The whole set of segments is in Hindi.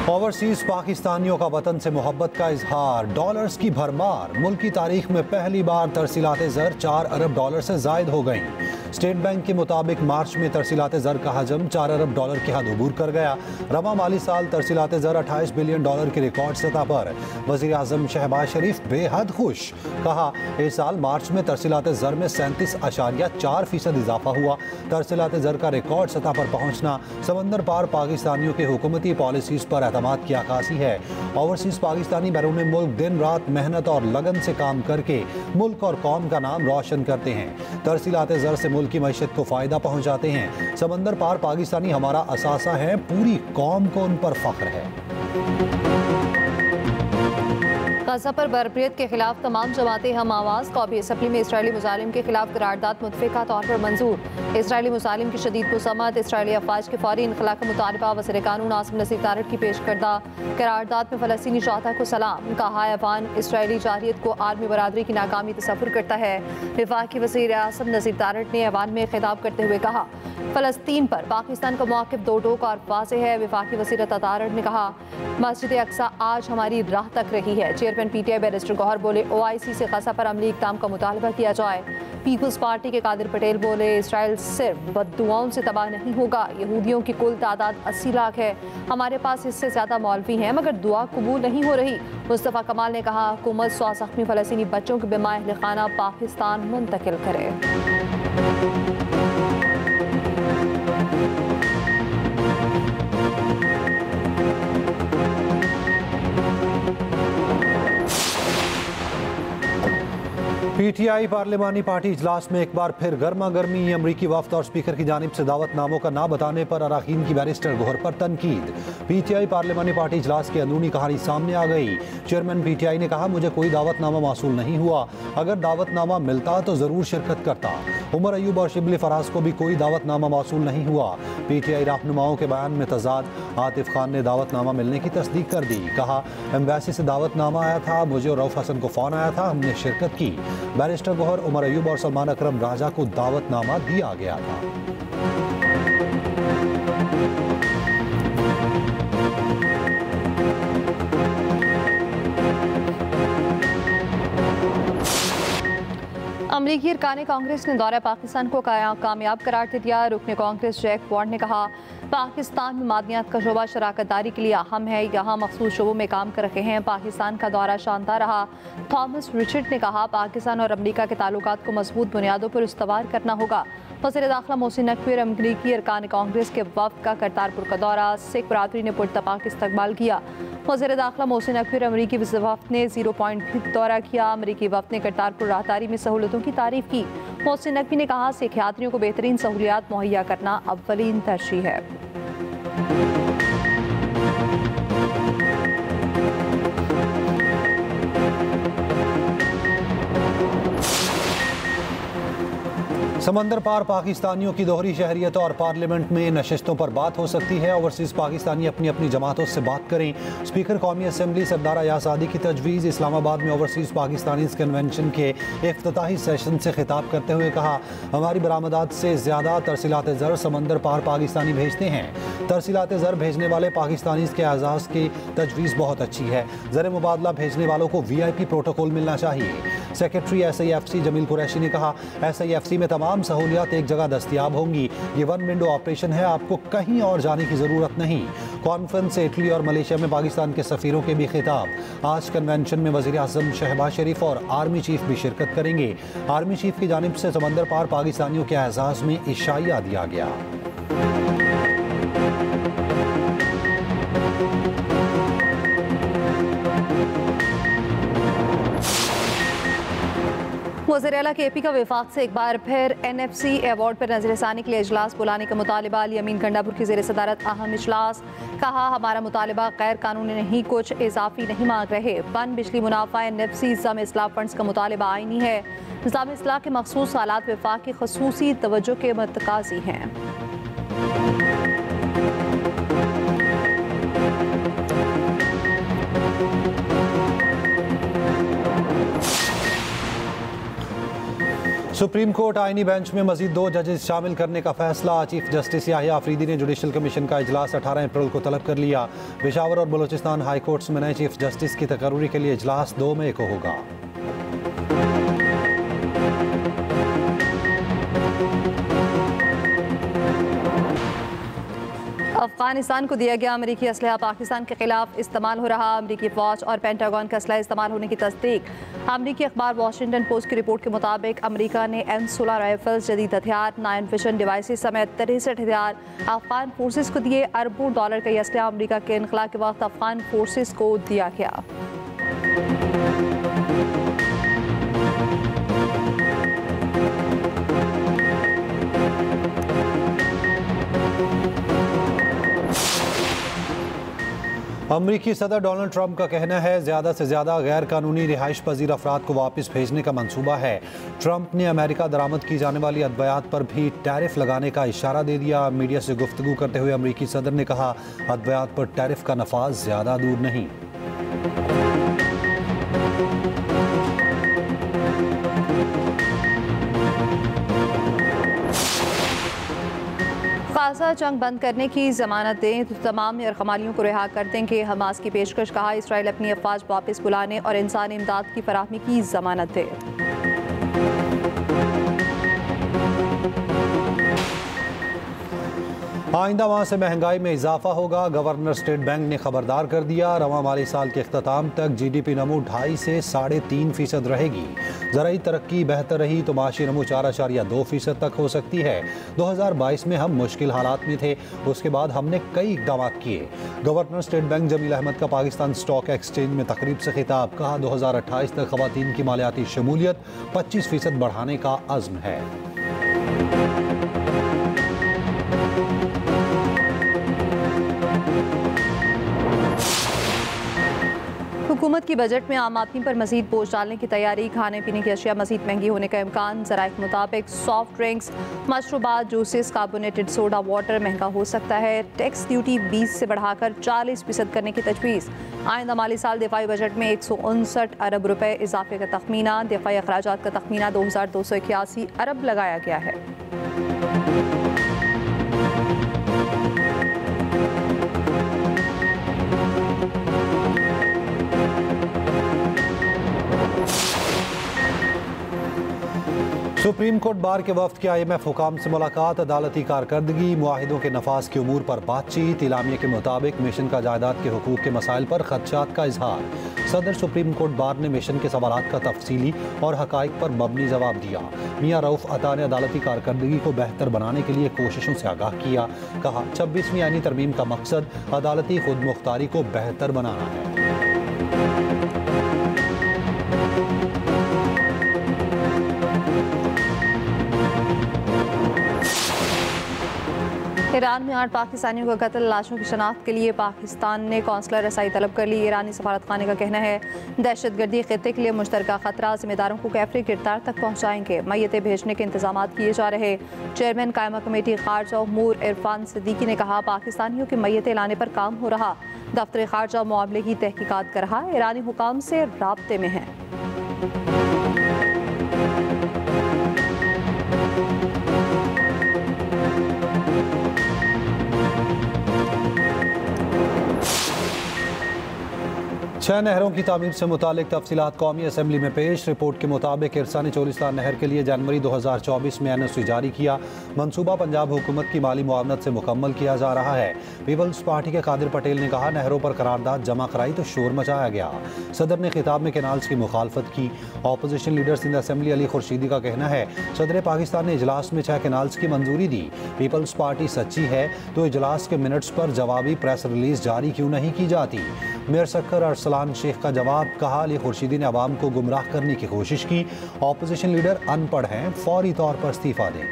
ओवरसीज पाकिस्तानियों का वतन से मोहब्बत का इजहार, डॉलर्स की भरमार। मुल्क की तारीख में पहली बार तरसीलात ज़र 4 अरब डॉलर से जायद हो गई। स्टेट बैंक के मुताबिक मार्च में तरसीलात ज़र का हजम 4 अरब डॉलर की हद अबूर कर गया। रवा माली साल तरसीलात ज़र 28 बिलियन डॉलर की रिकॉर्ड सतह पर। वज़ीर आज़म शहबाज शरीफ बेहद खुश, कहा इस साल मार्च में तरसीलात ज़र में 37.4% इजाफा हुआ। तरसीलात ज़र का रिकॉर्ड सतह पर पहुँचना समंदर पार पाकिस्तानियों के हुकूमती पॉलिसीज़ पर एतमाद की अक्कासी है। ओवरसीज पाकिस्तानी बैरून मुल्क दिन रात मेहनत और लगन से काम करके मुल्क और कौम का नाम रोशन करते हैं। तरसीलात ज़र से मुल्क की मईशत को फ़ायदा पहुँचाते हैं। समंदर पार पाकिस्तानी हमारा असासा है, पूरी कौम को उन पर फ़ख्र है। गज़ा पर बर्बरियत के खिलाफ तमाम जमातें हम आवाज़। कौमी असम्बली में इसराइली मुजालिम के खिलाफ करारदाद मुतफ़िक़ा तौर पर मंजूर। इसराइली मुजालिम की शदीद मुसम्मत, इसराइली अफवाज के फौरी इनखला का मुतालबा। वज़ीर कानून आसिम नसीर तारड़ की पेश करदा करारदाद में फ़लस्तीनी शोहदा को सलाम। कहा ऐवान इसराइली जारियत को आलमी बरादरी की नाकामी तसव्वुर करता है। वफाकी वज़ीर आसिम नसीर तारड़ ने ऐवान में खिताब करते हुए कहा फ़लस्तीन पर पाकिस्तान का मौक़िफ़ दो टोक और वाज़ेह है। वफाकी वज़ीर तारड़ ने कहा मस्जिद अक्सा आज हमारी राह तक रही है। चेयरमैन PTI बैरिस्टर गौहर बोले OIC से गज़ा पर अमली इक़दाम का मुतालबा किया जाए। पीपल्स पार्टी के कादिर पटेल बोले इसराइल सिर्फ बद्दुआओं से तबाह नहीं होगा। यहूदियों की कुल तादाद 80 लाख है। हमारे पास इससे ज़्यादा मौलवी हैं मगर दुआ कबूल नहीं हो रही। मुस्तफ़ा कमाल ने कहा हुकूमत 100 ज़ख्मी फ़लस्तीनी बच्चों के बीमा अहल खाना पाकिस्तान मुंतकिल करे। PTI पार्लिमानी पार्टी इजलास में एक बार फिर गर्मा गर्मी। अमरीकी वफ्द और स्पीकर की जानिब से दावतनामों का ना बताने पर अरकान की बैरिस्टर गौहर पर तनकीद। PTI पार्लिमानी पार्टी इजलास की अंदरूनी कहानी सामने आ गई। चेयरमैन PTI ने कहा मुझे कोई दावतनामा मासूल नहीं हुआ, अगर दावतनामा मिलता तो ज़रूर शिरकत करता। उमर अयूब और शिबली फराज को भी कोई दावतनामा मासूल नहीं हुआ। PTI रहनुमाओं के बयान में तजाद। आतिफ खान ने दावतनामा मिलने की तस्दीक कर दी। कहा एम्बेसी से दावतनामा आया था, मुझे और रऊफ हसन को फ़ोन आया था, हमने शिरकत की। बैरिस्टर गौहर, उमर अयूब और सलमान अकरम राजा को दावतनामा दिया गया था। अमरीकी अरकान कांग्रेस ने दौरा पाकिस्तान को कामयाब करार दे दिया। रुकन कांग्रेस जैक वॉर्ड ने कहा पाकिस्तान में मादनियात का शोबा शराकत दारी के लिए अहम है, यहाँ मखसूस शोबों में काम कर रहे हैं। पाकिस्तान का दौरा शानदार रहा। थॉमस रिचर्ड ने कहा पाकिस्तान और अमरीका के ताल्लुकात को मजबूत बुनियादों पर इस्तवार करना होगा। वज़ीर दाखिला मोहसिन नकवी और अमरीकी अरकान कांग्रेस के वफ़द का करतारपुर का दौरा, सिख बरादरी ने पुरतपाक इस्तकबाल किया। वज़ीर दाखिला मोहसिन नकवी और अमरीकी वफ़द ने 0 पॉइंट भी दौरा किया। अमरीकी वफ़द ने करतारपुर राहदारी में सहूलतों की तारीफ की। मोहसिन नकवी ने कहा सिख यात्रियों को बेहतरीन सहूलियात मुहैया करना अव्वलीन तरजीह है। समंदर पार पाकिस्तानियों की दोहरी शहरियत और पार्लियामेंट में नशिस्तों पर बात हो सकती है। ओवरसीज पाकिस्तानी अपनी अपनी जमातों से बात करें। स्पीकर कौमी असम्बली सरदार अयाज आदी की तजवीज़। इस्लामाबाद में ओवरसीज पाकिस्तानी कन्वेंशन के इफ्तिताही सेशन से खिताब करते हुए कहा हमारी बरामदात से ज़्यादा तरसीलात ज़र समंदर पार पाकिस्तानी भेजते हैं। तरसीलात ज़र भेजने वाले पाकिस्तानी के एजाज़ की तजवीज़ बहुत अच्छी है। ज़र मुबादला भेजने वालों को VIP प्रोटोकॉल मिलना चाहिए। सेक्रेटरी SIFC जमील कुरैशी ने कहा SIFC में तमाम सहूलियात एक जगह दस्तियाब होंगी। ये वन विंडो ऑपरेशन है, आपको कहीं और जाने की ज़रूरत नहीं। कॉन्फ्रेंस से इटली और मलेशिया में पाकिस्तान के सफ़ीरों के भी खिताब। आज कन्वेंशन में वज़ीर आज़म शहबाज शरीफ और आर्मी चीफ भी शिरकत करेंगे। आर्मी चीफ की जानिब से समंदर पार पाकिस्तानियों के एजाज़ में इशाइया दिया गया। वज़ीर आला KP का विफाक से एक बार फिर NFC अवार्ड पर नजरसानी के लिए इजलास बुलाने का मुतालबा। अली अमीन गंडापुर की ज़ेर सदारत अहम इजलास। कहा हमारा मुतालबा गैर कानूनी नहीं, कुछ इजाफी नहीं मांग रहे। पन बिजली मुनाफा NFC निज़ाम इस्लाह फंड्स का मुतालबा आईनी है। निज़ाम इस्लाह के मखसूस हालात विफाक की खसूसी तवज्जो के मतकाजी हैं। सुप्रीम कोर्ट आईनी बेंच में मजीद 2 जजेस शामिल करने का फैसला। चीफ जस्टिस याहिया अफरीदी ने जुडिशल कमीशन का इजलास 18 अप्रैल को तलब कर लिया। पेशावर और बलूचिस्तान हाई कोर्ट्स में नए चीफ जस्टिस की तकर्री के लिए इजलास 2 मई को होगा। अफगानिस्तान को दिया गया अमेरिकी असलहा पाकिस्तान के खिलाफ इस्तेमाल हो रहा। अमेरिकी फौज और पेंटागन का असलहा इस्तेमाल होने की तस्दीक। अमेरिकी अखबार वॉशिंगटन पोस्ट की रिपोर्ट के मुताबिक अमेरिका ने M16 राइफल्स, जदीद हथियार, नाइन विजन डिवाइसेस समेत 63 हथियार अफगान फोर्सेस को दिए। अरबों डॉलर का यह असलहा अमेरिका के इनखला के वक्त अफगान फोर्सेस को दिया गया। अमरीकी सदर डोनाल्ड ट्रंप का कहना है ज़्यादा से ज़्यादा गैर कानूनी रिहाइश पजीर अफराद को वापस भेजने का मंसूबा है। ट्रंप ने अमेरिका दरामद की जाने वाली अद्वियात पर भी टैरिफ लगाने का इशारा दे दिया। मीडिया से गुफ्तगू करते हुए अमरीकी सदर ने कहा, अद्वियात पर टैरिफ का नफाज ज़्यादा दूर नहीं। गाज़ा जंग बंद करने की जमानत दें तो तमाम यरगमालियों को रिहा कर देंगे। हमास की पेशकश। कहा, इसराइल अपनी अफवाज वापस बुलाने और इंसानी इमदाद की फराहमी की जमानत दे। आइंदा माह से महंगाई में इजाफा होगा। गवर्नर स्टेट बैंक ने खबरदार कर दिया। रवां माली साल के अख्ताम तक GDP नमू 2.5 से 3.5% रहेगी। ज़राई तरक्की बेहतर रही तो माशी नमू 4.2% तक हो सकती है। 2022 में हम मुश्किल हालात में थे, उसके बाद हमने कई इकदाम किए। Governor state bank Jameel Ahmad का पाकिस्तान स्टॉक एक्सचेंज में तकरीब से खिताब। कहा, 2028 तक ख़वातीन की मालियाती शमूलियत 25% बढ़ाने का अज़्म है। हुकूमत की बजट में आम आदमी पर मजीद बोझ डालने की तैयारी। खाने पीने की अशिया मजीद महंगी होने का इम्कान। ज़राए के मुताबिक सॉफ्ट ड्रिंक्स, मशरूबात, जूसेस, कार्बोनेटेड सोडा वाटर महंगा हो सकता है। टैक्स ड्यूटी 20 से बढ़ाकर 40% करने की तजवीज़। आइंदा माली साल दिफाई बजट में 159 अरब रुपए इजाफे का तखमीना। दिफाई अखराजात का तखमीना 2281 अरब लगाया गया है। सुप्रीम कोर्ट बार के वफ्द की IMF हुकाम से मुलाकात। अदालती कारकर्दगी, मुआहिदों के नफाज के उमूर पर बातचीत। इलामिया के मुताबिक मिशन का जायदाद के हुकूक के मसाइल पर खदशात का इजहार। सदर सुप्रीम कोर्ट बार ने मिशन के सवालात का तफसीली और हकाइक पर मबनी जवाब दिया। मियां रऊफ अता ने अदालती कारकर्दगी को बेहतर बनाने के लिए कोशिशों से आगाह किया। कहा, 26वीं आईनी तरमीम का मकसद अदालती खुद मुख्तारी को बेहतर बनाना है। ईरान में 8 पाकिस्तानियों का कत्ल। लाशों की शनाख्त के लिए पाकिस्तान ने कौंसलर रसाई तलब कर ली। ईरानी सफारत खाने का कहना है, दहशतगर्दी खित्ते के लिए मुश्तरका खतरा। जिम्मेदारों को कैफरी गिरफ्तार तक पहुँचाएंगे। मैयतें भेजने के इंतजाम किए जा रहे। चेयरमैन कायमा कमेटी खारजा उमूर इरफान सिद्दीकी ने कहा, पाकिस्तानियों की मैयतें लाने पर काम हो रहा। दफ्तर खारजा मामले की तहकीकात कर रहा। ईरानी हुकाम से राब्ते में है। छह नहरों की तामीर से मुतालिक तफसीलात कौमी असम्बली में पेश। रिपोर्ट के मुताबिक इरसानी चोलिस्तान नहर के लिए जनवरी 2024 में NOC जारी किया। मंसूबा पंजाब हुकूमत की माली मुआवनत से मुकम्मल किया जा रहा है। पीपल्स पार्टी के कादिर पटेल ने कहा, नहरों पर करारदाद जमा कराई तो शोर मचाया गया। सदर ने खिताब में कैनाल्स की मुखालफत की। Opposition leaders in assembly Ali Khurshidi का कहना है, सदर पाकिस्तान ने इजलास में 6 कैनाल्स की मंजूरी दी। पीपल्स पार्टी सच्ची है तो इजलास के मिनट्स पर जवाबी प्रेस रिलीज जारी क्यों नहीं की जाती। मेयर सक्कर अरसलान शेख का जवाब। कहा, अली खुर्शीदी ने अवाम को गुमराह करने की कोशिश की। ऑपोजिशन लीडर अनपढ़ हैं, फौरी तौर पर इस्तीफा दें।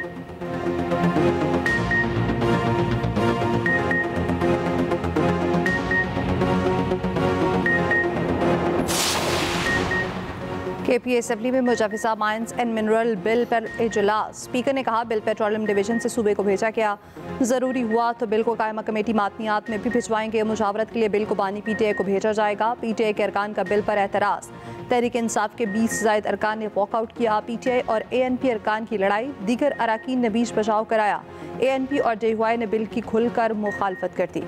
KP असेंबली में मुजवजा माइंस एंड मिनरल बिल पर इजलास। स्पीकर ने कहा बिल पेट्रोलियम डिवीजन से सूबे को भेजा गया, ज़रूरी हुआ तो बिल को कायमा कमेटी मातनियात में भी भिजवाएंगे। मुशावरत के लिए बिल को बानी PTI को भेजा जाएगा। PTI के अरकान का बिल पर एतराज़। तहरीक इंसाफ के 20 से ज़ायद अरकान ने वॉकआउट किया। PTI और ANP अरकान की लड़ाई, दीगर अराकीन ने बीच बचाव कराया। ANP और JUI ने बिल की खुलकर मुखालफत कर दी।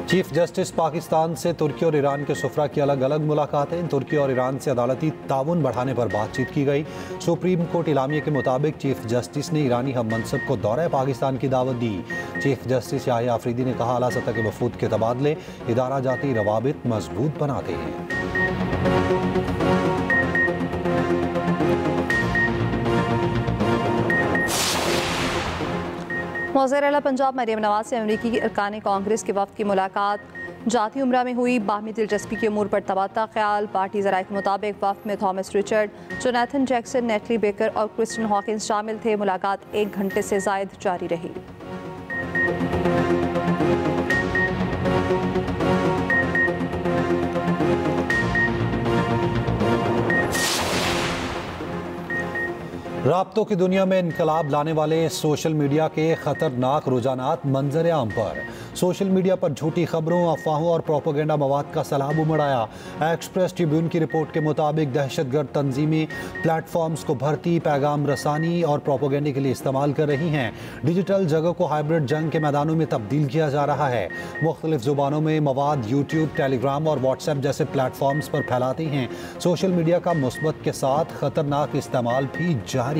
चीफ जस्टिस पाकिस्तान से तुर्की और ईरान के सुफरा की अलग अलग मुलाकातें। तुर्की और ईरान से अदालती ताउन बढ़ाने पर बातचीत की गई। सुप्रीम कोर्ट इलामिया के मुताबिक चीफ जस्टिस ने ईरानी हम मनसब को दौरे पाकिस्तान की दावत दी। चीफ जस्टिस याहिया आफरीदी ने कहा आला सतह के वफूद के तबादले इदारा जाती रवाबित मजबूत बनाते हैं। वज़ीर-ए-आला पंजाब मरियम नवाज से अमरीकी अरकान कांग्रेस के वफ़द की मुलाकात जाती उम्रा में हुई। बाहमी दिलचस्पी के अमूर पर तबादला ख्याल। पार्टी ज़राए के मुताबिक वफ़द में Thomas Richard, Jonathan Jackson, neatly baker और क्रिस्टन हॉकिंस शामिल थे। मुलाकात 1 घंटे से ज़ायद जारी रही। राब्तों की दुनिया में इनकलाब लाने वाले सोशल मीडिया के खतरनाक रुझानात मंजर आम पर। सोशल मीडिया पर झूठी खबरों, अफवाहों और प्रोपेगेंडा मवाद का सैलाब उमड़ आया। एक्सप्रेस ट्रिब्यून की रिपोर्ट के मुताबिक दहशतगर्द तंजीमें प्लेटफॉर्म्स को भर्ती, पैगाम रसानी और प्रोपेगेंडे के लिए इस्तेमाल कर रही हैं। डिजिटल जगह को हाइब्रिड जंग के मैदानों में तब्दील किया जा रहा है। मुख्तलिफ ज़ुबानों में मवाद यूट्यूब, टेलीग्राम और व्हाट्सएप जैसे प्लेटफॉर्म्स पर फैलाती हैं। सोशल मीडिया का मुस्बत के साथ खतरनाक इस्तेमाल भी जारी।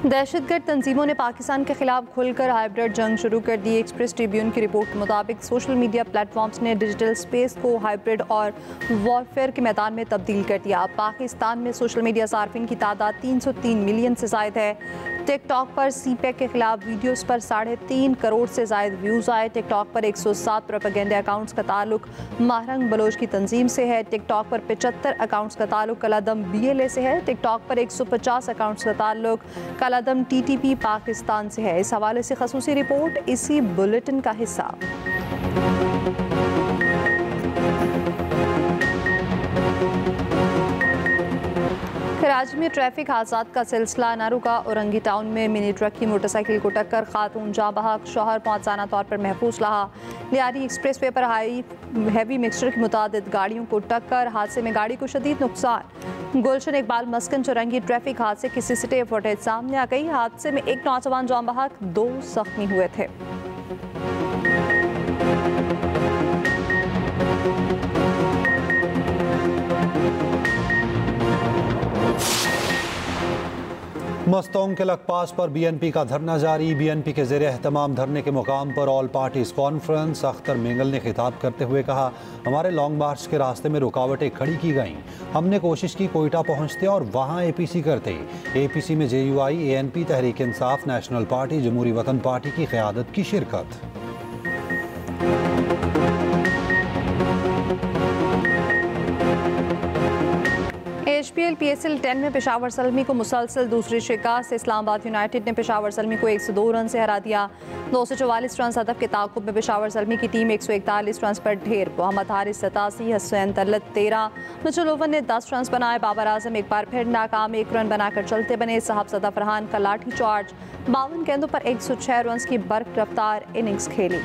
दहशतगर्द तंजीमों ने पाकिस्तान के खिलाफ खुलकर हाइब्रिड जंग शुरू कर दी। एक्सप्रेस ट्रिब्यून की रिपोर्ट के मुताबिक सोशल मीडिया प्लेटफॉर्म्स ने डिजिटल स्पेस को हाइब्रिड और वॉरफेयर के मैदान में तब्दील कर दिया। पाकिस्तान में सोशल मीडिया सार्फिन की तादाद 303 मिलियन से ज़ायद है। टिकटॉक पर CPEC के खिलाफ वीडियोस पर 3.5 करोड़ से ज़ायद व्यूज़ आए। टिकटॉक पर 107 प्रोपेगेंडा अकाउंट्स का ताल्लुक महरंग बलोच की तंजीम से है। टिकटॉक पर 75 अकाउंट्स का ताल्लुक कलादम BLA से है। टिकटॉक पर 150 अकाउंट्स का ताल्लुक कलादम TTP पाकिस्तान से है। इस हवाले से खसूसी रिपोर्ट इसी बुलेटिन का हिस्सा। कराची में ट्रैफिक हादसात का सिलसिला न रुका। औरंगी टाउन में मिनी ट्रक की मोटरसाइकिल को टक्कर, खातून जाँ बहक, शौहर पहुंचाना तौर पर महफूज रहा। लियारी एक्सप्रेस वे पर हैवी मिक्सचर की मुतादिद गाड़ियों को टक्कर, हादसे में गाड़ी को शदीद नुकसान। गुलशन इकबाल मस्कन चौरंगी ट्रैफिक हादसे की CCTV फुटेज सामने आ गई। हादसे में एक नौजवान जाँ बहक, 2 जख्मी हुए थे। मस्तोंग के लखपास पर BNP का धरना जारी। BNP के ज़ेरे एहतमाम धरने के मुकाम पर all parties conference. Akhtar Mengal ने खिताब करते हुए कहा हमारे लॉन्ग मार्च के रास्ते में रुकावटें खड़ी की गईं। हमने कोशिश की कोयटा पहुंचते और वहां APC करते। APC में JUI, ANP, Tehreek Insaf, national party, जमहूरी वतन पार्टी की क़यादत की शिरकत। HPL PSL 10 में पेशावर सलमी को मुसलसल दूसरी शिकस्त। इस्लामाबाद यूनाइटेड ने पेशावर सलमी को 102 रन से हरा दिया। 244 रन हदफ के ताक़ुब में पेशावर सलमी की टीम 141 रन पर ढेर। मोहम्मद हारिस 87, हसैन तलत 13, मिचेल ओवन ने 10 रन बनाए। बाबर आजम एक बार फिर नाकाम, 1 रन बनाकर चलते बने। साहबज़दा फरहान का लाठी चार्ज, 52 गेंदों पर 106 रन की बर्क रफ्तार इनिंग्स खेली।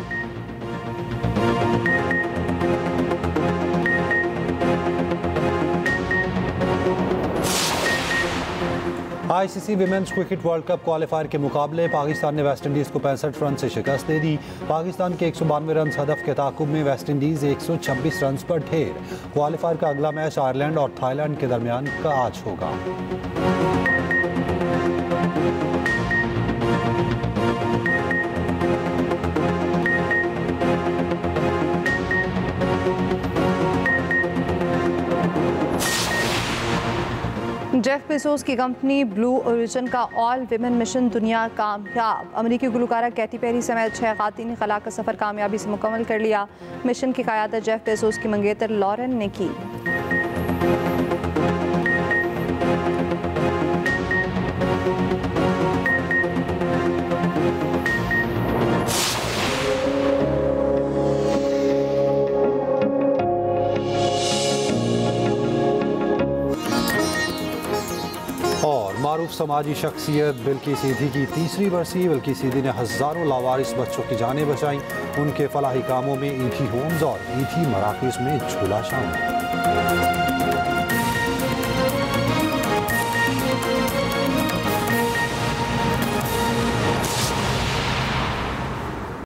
ICC women's cricket world cup qualifier के मुकाबले पाकिस्तान ने वेस्ट इंडीज़ को 65 रन से शिकस्त दे दी। पाकिस्तान के 192 रन हदफ के ताक़ुब में वेस्ट इंडीज़ 126 रन पर ढेर। क्वालिफायर का अगला मैच आयरलैंड और थाईलैंड के दरमियान का आज होगा। जेफ बेजोस की कंपनी ब्लू ओरिजिन का ऑल विमेन मिशन दुनिया कामयाब। अमरीकी गुलकारा कैटी पेरी समेत 6 ख़ातीन खला का सफ़र कामयाबी से मुकम्मल कर लिया। मिशन की क़यादत जेफ बेजोस की मंगेतर लॉरेन ने की। और मारूफ समाजी शख्सियत बिल्की सीधी की तीसरी बरसी। बिल्की सीधी ने हज़ारों लावारिस बच्चों की जानें बचाई। उनके फलाही कामों में ईथी होम्स और ईथी मराकज़ में झूला शामिल।